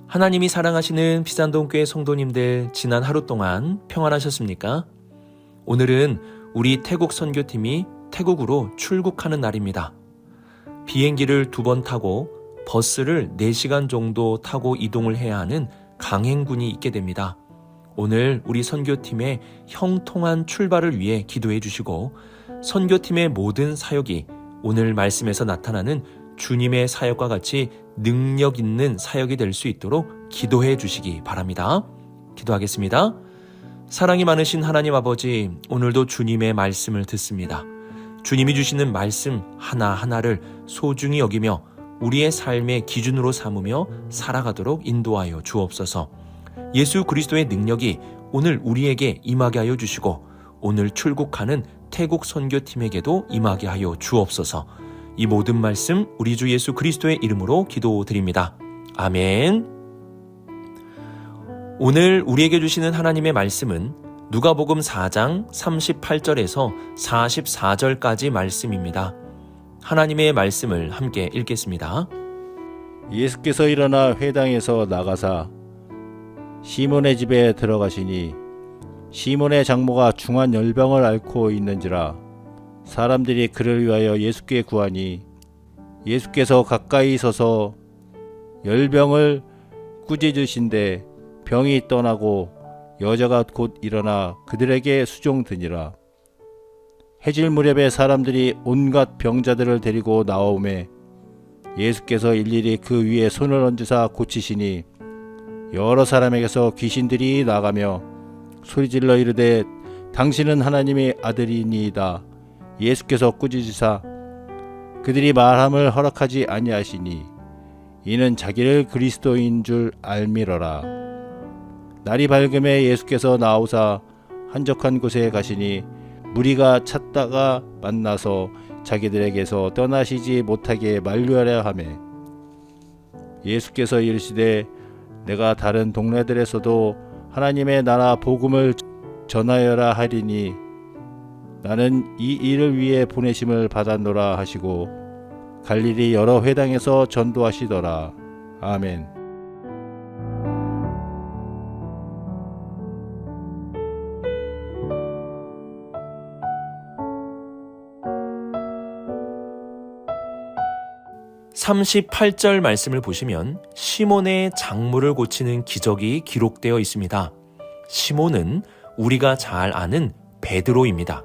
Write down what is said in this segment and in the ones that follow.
하나님이 사랑하시는 비산동교회 성도님들, 지난 하루 동안 평안하셨습니까? 오늘은 우리 태국 선교팀이 태국으로 출국하는 날입니다. 비행기를 2번 타고 버스를 4시간 정도 타고 이동을 해야 하는 강행군이 있게 됩니다. 오늘 우리 선교팀의 형통한 출발을 위해 기도해 주시고, 선교팀의 모든 사역이 오늘 말씀에서 나타나는 주님의 사역과 같이 능력 있는 사역이 될 수 있도록 기도해 주시기 바랍니다. 기도하겠습니다. 사랑이 많으신 하나님 아버지, 오늘도 주님의 말씀을 듣습니다. 주님이 주시는 말씀 하나하나를 소중히 여기며 우리의 삶의 기준으로 삼으며 살아가도록 인도하여 주옵소서. 예수 그리스도의 능력이 오늘 우리에게 임하게 하여 주시고, 오늘 출국하는 태국 선교팀에게도 임하게 하여 주옵소서. 이 모든 말씀 우리 주 예수 그리스도의 이름으로 기도드립니다. 아멘. 오늘 우리에게 주시는 하나님의 말씀은 누가복음 4장 38절에서 44절까지 말씀입니다. 하나님의 말씀을 함께 읽겠습니다. 예수께서 일어나 회당에서 나가사 시몬의 집에 들어가시니 시몬의 장모가 중한 열병을 앓고 있는지라 사람들이 그를 위하여 예수께 구하니 예수께서 가까이 서서 열병을 꾸짖으신데 병이 떠나고 여자가 곧 일어나 그들에게 수종드니라. 해질 무렵에 사람들이 온갖 병자들을 데리고 나오매 예수께서 일일이 그 위에 손을 얹으사 고치시니 여러 사람에게서 귀신들이 나가며 소리질러 이르되 당신은 하나님의 아들이니이다. 예수께서 꾸짖으사 그들이 말함을 허락하지 아니하시니 이는 자기를 그리스도인 줄 알미러라. 날이 밝음에 예수께서 나오사 한적한 곳에 가시니 무리가 찾다가 만나서 자기들에게서 떠나시지 못하게 만류하려 하매 예수께서 이르시되 내가 다른 동네들에서도 하나님의 나라 복음을 전하여라 하리니 나는 이 일을 위해 보내심을 받았노라 하시고 갈릴리 여러 회당에서 전도하시더라. 아멘. (38절) 말씀을 보시면 시몬의 장모를 고치는 기적이 기록되어 있습니다. 시몬은 우리가 잘 아는 베드로입니다.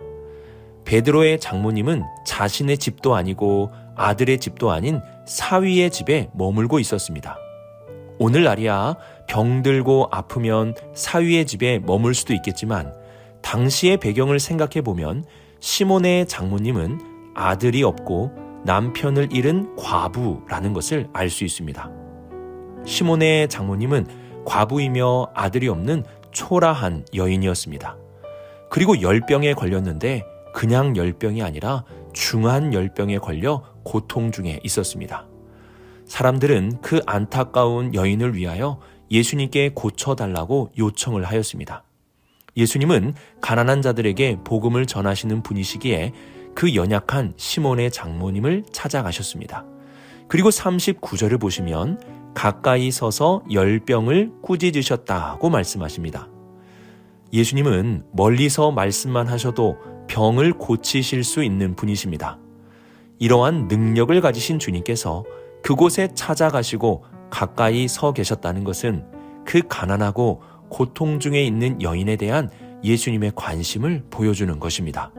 베드로의 장모님은 자신의 집도 아니고 아들의 집도 아닌 사위의 집에 머물고 있었습니다. 오늘날이야 병들고 아프면 사위의 집에 머물 수도 있겠지만, 당시의 배경을 생각해 보면 시몬의 장모님은 아들이 없고 남편을 잃은 과부라는 것을 알 수 있습니다. 시몬의 장모님은 과부이며 아들이 없는 초라한 여인이었습니다. 그리고 열병에 걸렸는데 그냥 열병이 아니라 중한 열병에 걸려 고통 중에 있었습니다. 사람들은 그 안타까운 여인을 위하여 예수님께 고쳐달라고 요청을 하였습니다. 예수님은 가난한 자들에게 복음을 전하시는 분이시기에 그 연약한 시몬의 장모님을 찾아가셨습니다. 그리고 39절을 보시면 가까이 서서 열병을 꾸짖으셨다고 말씀하십니다. 예수님은 멀리서 말씀만 하셔도 병을 고치실 수 있는 분이십니다. 이러한 능력을 가지신 주님께서 그곳에 찾아가시고 가까이 서 계셨다는 것은 그 가난하고 고통 중에 있는 여인에 대한 예수님의 관심을 보여주는 것입니다.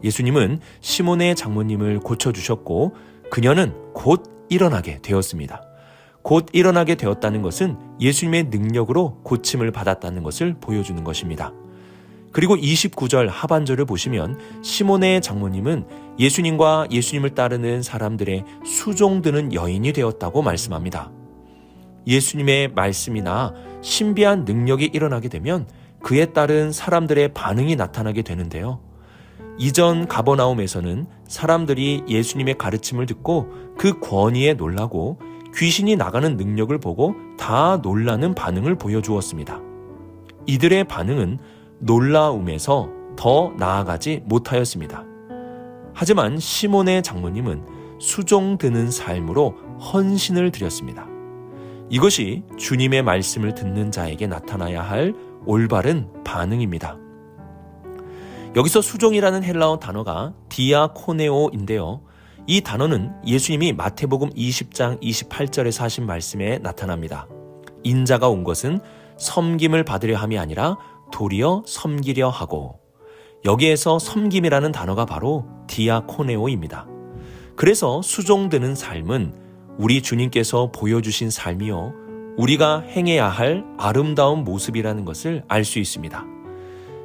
예수님은 시몬의 장모님을 고쳐주셨고 그녀는 곧 일어나게 되었습니다. 곧 일어나게 되었다는 것은 예수님의 능력으로 고침을 받았다는 것을 보여주는 것입니다. 그리고 29절 하반절을 보시면 시몬의 장모님은 예수님과 예수님을 따르는 사람들의 수종드는 여인이 되었다고 말씀합니다. 예수님의 말씀이나 신비한 능력이 일어나게 되면 그에 따른 사람들의 반응이 나타나게 되는데요. 이전 가버나움에서는 사람들이 예수님의 가르침을 듣고 그 권위에 놀라고 귀신이 나가는 능력을 보고 다 놀라는 반응을 보여주었습니다. 이들의 반응은 놀라움에서 더 나아가지 못하였습니다. 하지만 시몬의 장모님은 수종드는 삶으로 헌신을 드렸습니다. 이것이 주님의 말씀을 듣는 자에게 나타나야 할 올바른 반응입니다. 여기서 수종이라는 헬라어 단어가 디아코네오인데요. 이 단어는 예수님이 마태복음 20장 28절에서 하신 말씀에 나타납니다. 인자가 온 것은 섬김을 받으려 함이 아니라 도리어 섬기려 하고, 여기에서 섬김이라는 단어가 바로 디아코네오입니다. 그래서 수종드는 삶은 우리 주님께서 보여주신 삶이요, 우리가 행해야 할 아름다운 모습이라는 것을 알 수 있습니다.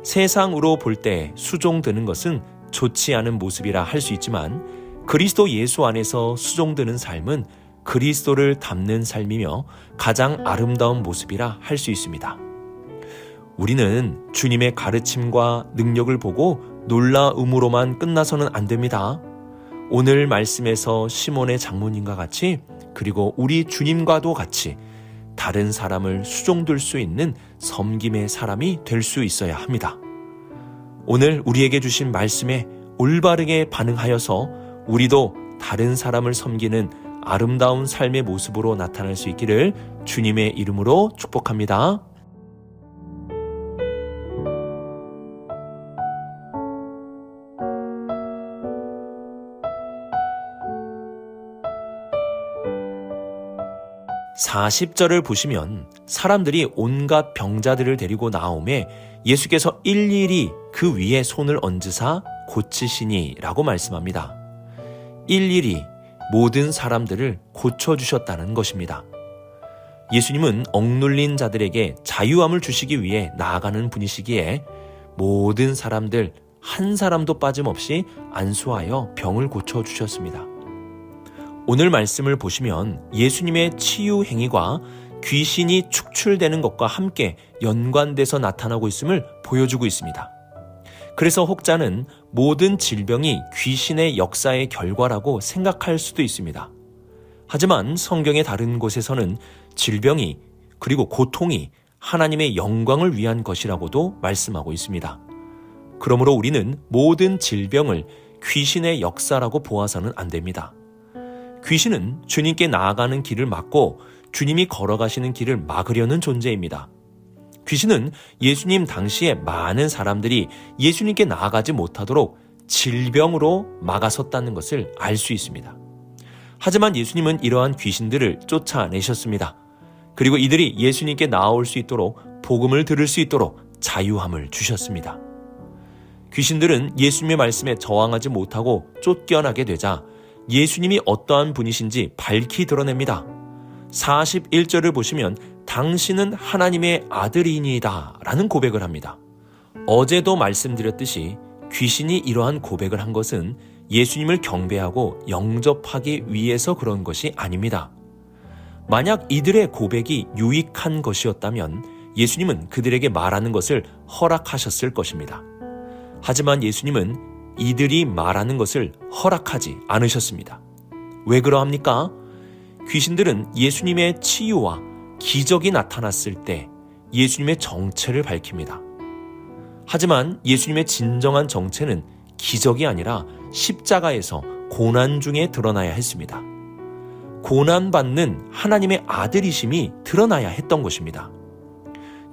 세상으로 볼 때 수종드는 것은 좋지 않은 모습이라 할 수 있지만, 그리스도 예수 안에서 수종드는 삶은 그리스도를 닮는 삶이며 가장 아름다운 모습이라 할 수 있습니다. 우리는 주님의 가르침과 능력을 보고 놀라움으로만 끝나서는 안 됩니다. 오늘 말씀에서 시몬의 장모님과 같이, 그리고 우리 주님과도 같이 다른 사람을 수종들 수 있는 섬김의 사람이 될 수 있어야 합니다. 오늘 우리에게 주신 말씀에 올바르게 반응하여서 우리도 다른 사람을 섬기는 아름다운 삶의 모습으로 나타날 수 있기를 주님의 이름으로 축복합니다. (40절을) 보시면 사람들이 온갖 병자들을 데리고 나오매 예수께서 일일이 그 위에 손을 얹으사 고치시니 라고 말씀합니다. 일일이 모든 사람들을 고쳐주셨다는 것입니다. 예수님은 억눌린 자들에게 자유함을 주시기 위해 나아가는 분이시기에 모든 사람들 한 사람도 빠짐없이 안수하여 병을 고쳐주셨습니다. 오늘 말씀을 보시면 예수님의 치유 행위가 귀신이 축출되는 것과 함께 연관돼서 나타나고 있음을 보여주고 있습니다. 그래서 혹자는 모든 질병이 귀신의 역사의 결과라고 생각할 수도 있습니다. 하지만 성경의 다른 곳에서는 질병이, 그리고 고통이 하나님의 영광을 위한 것이라고도 말씀하고 있습니다. 그러므로 우리는 모든 질병을 귀신의 역사라고 보아서는 안 됩니다. 귀신은 주님께 나아가는 길을 막고 주님이 걸어가시는 길을 막으려는 존재입니다. 귀신은 예수님 당시에 많은 사람들이 예수님께 나아가지 못하도록 질병으로 막아섰다는 것을 알 수 있습니다. 하지만 예수님은 이러한 귀신들을 쫓아내셨습니다. 그리고 이들이 예수님께 나아올 수 있도록, 복음을 들을 수 있도록 자유함을 주셨습니다. 귀신들은 예수님의 말씀에 저항하지 못하고 쫓겨나게 되자 예수님이 어떠한 분이신지 밝히 드러냅니다. 41절을 보시면 당신은 하나님의 아들이니이다 라는 고백을 합니다. 어제도 말씀드렸듯이 귀신이 이러한 고백을 한 것은 예수님을 경배하고 영접하기 위해서 그런 것이 아닙니다. 만약 이들의 고백이 유익한 것이었다면 예수님은 그들에게 말하는 것을 허락하셨을 것입니다. 하지만 예수님은 이들이 말하는 것을 허락하지 않으셨습니다. 왜 그러합니까? 귀신들은 예수님의 치유와 기적이 나타났을 때 예수님의 정체를 밝힙니다. 하지만 예수님의 진정한 정체는 기적이 아니라 십자가에서 고난 중에 드러나야 했습니다. 고난받는 하나님의 아들이심이 드러나야 했던 것입니다.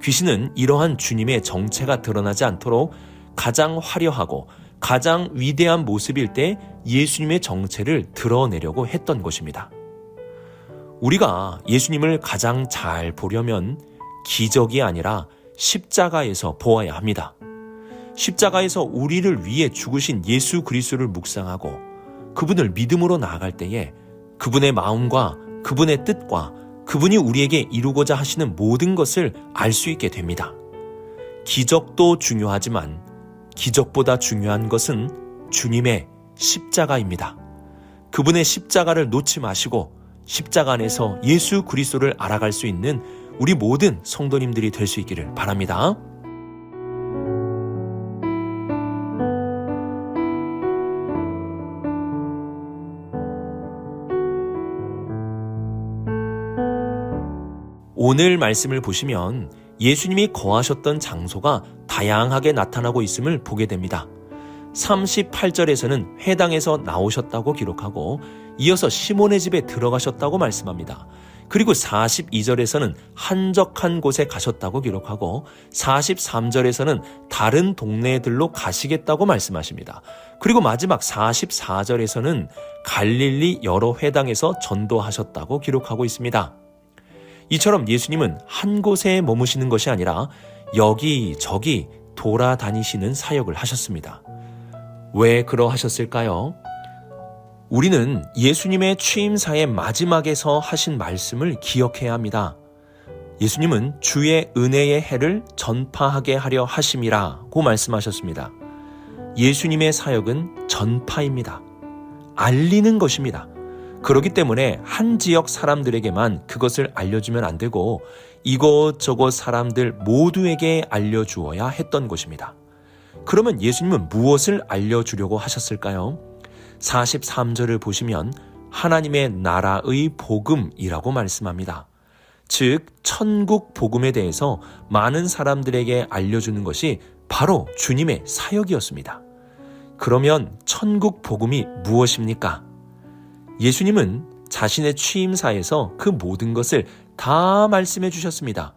귀신은 이러한 주님의 정체가 드러나지 않도록 가장 화려하고 가장 위대한 모습일 때 예수님의 정체를 드러내려고 했던 것입니다. 우리가 예수님을 가장 잘 보려면 기적이 아니라 십자가에서 보아야 합니다. 십자가에서 우리를 위해 죽으신 예수 그리스도를 묵상하고 그분을 믿음으로 나아갈 때에 그분의 마음과 그분의 뜻과 그분이 우리에게 이루고자 하시는 모든 것을 알 수 있게 됩니다. 기적도 중요하지만 기적보다 중요한 것은 주님의 십자가입니다. 그분의 십자가를 놓지 마시고 십자가 안에서 예수 그리스도를 알아갈 수 있는 우리 모든 성도님들이 될 수 있기를 바랍니다. 오늘 말씀을 보시면 예수님이 거하셨던 장소가 다양하게 나타나고 있음을 보게 됩니다. 38절에서는 회당에서 나오셨다고 기록하고 이어서 시몬의 집에 들어가셨다고 말씀합니다. 그리고 42절에서는 한적한 곳에 가셨다고 기록하고 43절에서는 다른 동네들로 가시겠다고 말씀하십니다. 그리고 마지막 44절에서는 갈릴리 여러 회당에서 전도하셨다고 기록하고 있습니다. 이처럼 예수님은 한 곳에 머무시는 것이 아니라 여기저기 돌아다니시는 사역을 하셨습니다. 왜 그러하셨을까요? 우리는 예수님의 취임사의 마지막에서 하신 말씀을 기억해야 합니다. 예수님은 주의 은혜의 해를 전파하게 하려 하심이라고 말씀하셨습니다. 예수님의 사역은 전파입니다. 알리는 것입니다. 그렇기 때문에 한 지역 사람들에게만 그것을 알려주면 안 되고 이것저것 사람들 모두에게 알려주어야 했던 것입니다. 그러면 예수님은 무엇을 알려주려고 하셨을까요? 43절을 보시면 하나님의 나라의 복음이라고 말씀합니다. 즉 천국 복음에 대해서 많은 사람들에게 알려주는 것이 바로 주님의 사역이었습니다. 그러면 천국 복음이 무엇입니까? 예수님은 자신의 취임사에서 그 모든 것을 다 말씀해 주셨습니다.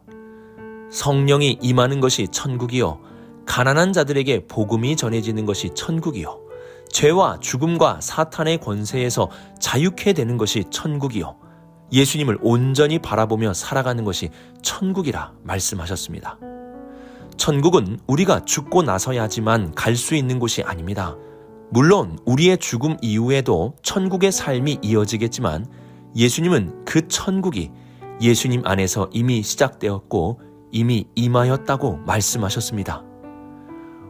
성령이 임하는 것이 천국이요, 가난한 자들에게 복음이 전해지는 것이 천국이요, 죄와 죽음과 사탄의 권세에서 자유케 되는 것이 천국이요, 예수님을 온전히 바라보며 살아가는 것이 천국이라 말씀하셨습니다. 천국은 우리가 죽고 나서야지만 갈 수 있는 곳이 아닙니다. 물론 우리의 죽음 이후에도 천국의 삶이 이어지겠지만 예수님은 그 천국이 예수님 안에서 이미 시작되었고 이미 임하였다고 말씀하셨습니다.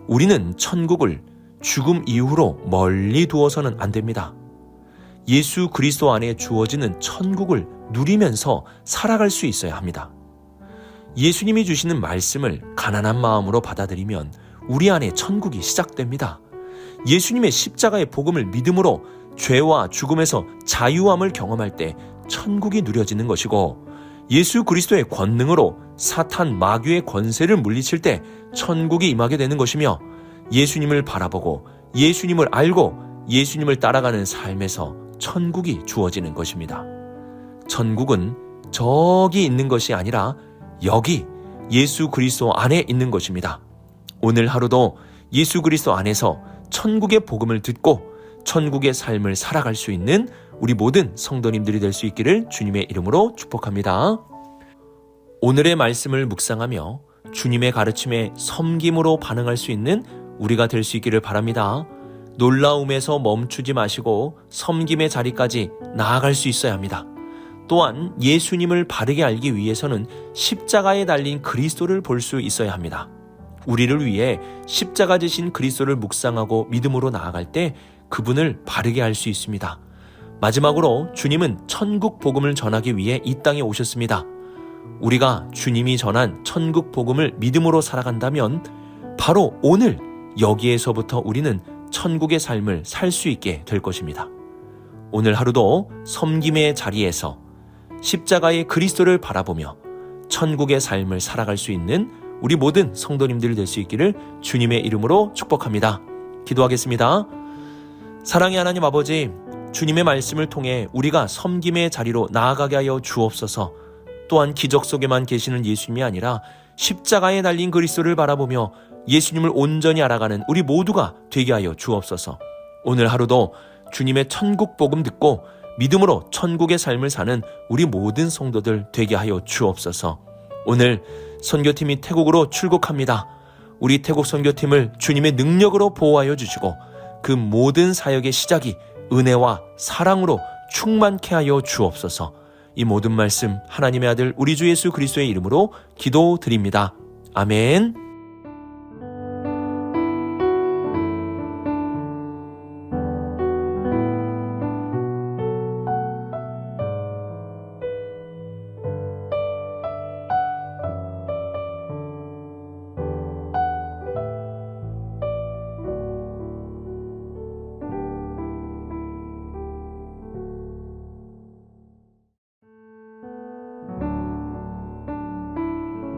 우리는 천국을 죽음 이후로 멀리 두어서는 안 됩니다. 예수 그리스도 안에 주어지는 천국을 누리면서 살아갈 수 있어야 합니다. 예수님이 주시는 말씀을 가난한 마음으로 받아들이면 우리 안에 천국이 시작됩니다. 예수님의 십자가의 복음을 믿음으로 죄와 죽음에서 자유함을 경험할 때 천국이 누려지는 것이고, 예수 그리스도의 권능으로 사탄 마귀의 권세를 물리칠 때 천국이 임하게 되는 것이며, 예수님을 바라보고 예수님을 알고 예수님을 따라가는 삶에서 천국이 주어지는 것입니다. 천국은 저기 있는 것이 아니라 여기 예수 그리스도 안에 있는 것입니다. 오늘 하루도 예수 그리스도 안에서 천국의 복음을 듣고 천국의 삶을 살아갈 수 있는 우리 모든 성도님들이 될 수 있기를 주님의 이름으로 축복합니다. 오늘의 말씀을 묵상하며 주님의 가르침에 섬김으로 반응할 수 있는 우리가 될 수 있기를 바랍니다. 놀라움에서 멈추지 마시고 섬김의 자리까지 나아갈 수 있어야 합니다. 또한 예수님을 바르게 알기 위해서는 십자가에 달린 그리스도를 볼 수 있어야 합니다. 우리를 위해 십자가 지신 그리스도를 묵상하고 믿음으로 나아갈 때 그분을 바르게 알 수 있습니다. 마지막으로 주님은 천국 복음을 전하기 위해 이 땅에 오셨습니다. 우리가 주님이 전한 천국 복음을 믿음으로 살아간다면 바로 오늘 여기에서부터 우리는 천국의 삶을 살 수 있게 될 것입니다. 오늘 하루도 섬김의 자리에서 십자가의 그리스도를 바라보며 천국의 삶을 살아갈 수 있는 우리 모든 성도님들이 될 수 있기를 주님의 이름으로 축복합니다. 기도하겠습니다. 사랑의 하나님 아버지, 주님의 말씀을 통해 우리가 섬김의 자리로 나아가게 하여 주옵소서. 또한 기적 속에만 계시는 예수님이 아니라 십자가에 달린 그리스도를 바라보며 예수님을 온전히 알아가는 우리 모두가 되게 하여 주옵소서. 오늘 하루도 주님의 천국 복음 듣고 믿음으로 천국의 삶을 사는 우리 모든 성도들 되게 하여 주옵소서. 오늘 선교팀이 태국으로 출국합니다. 우리 태국 선교팀을 주님의 능력으로 보호하여 주시고 그 모든 사역의 시작이 은혜와 사랑으로 충만케 하여 주옵소서. 이 모든 말씀 하나님의 아들 우리 주 예수 그리스도의 이름으로 기도드립니다. 아멘.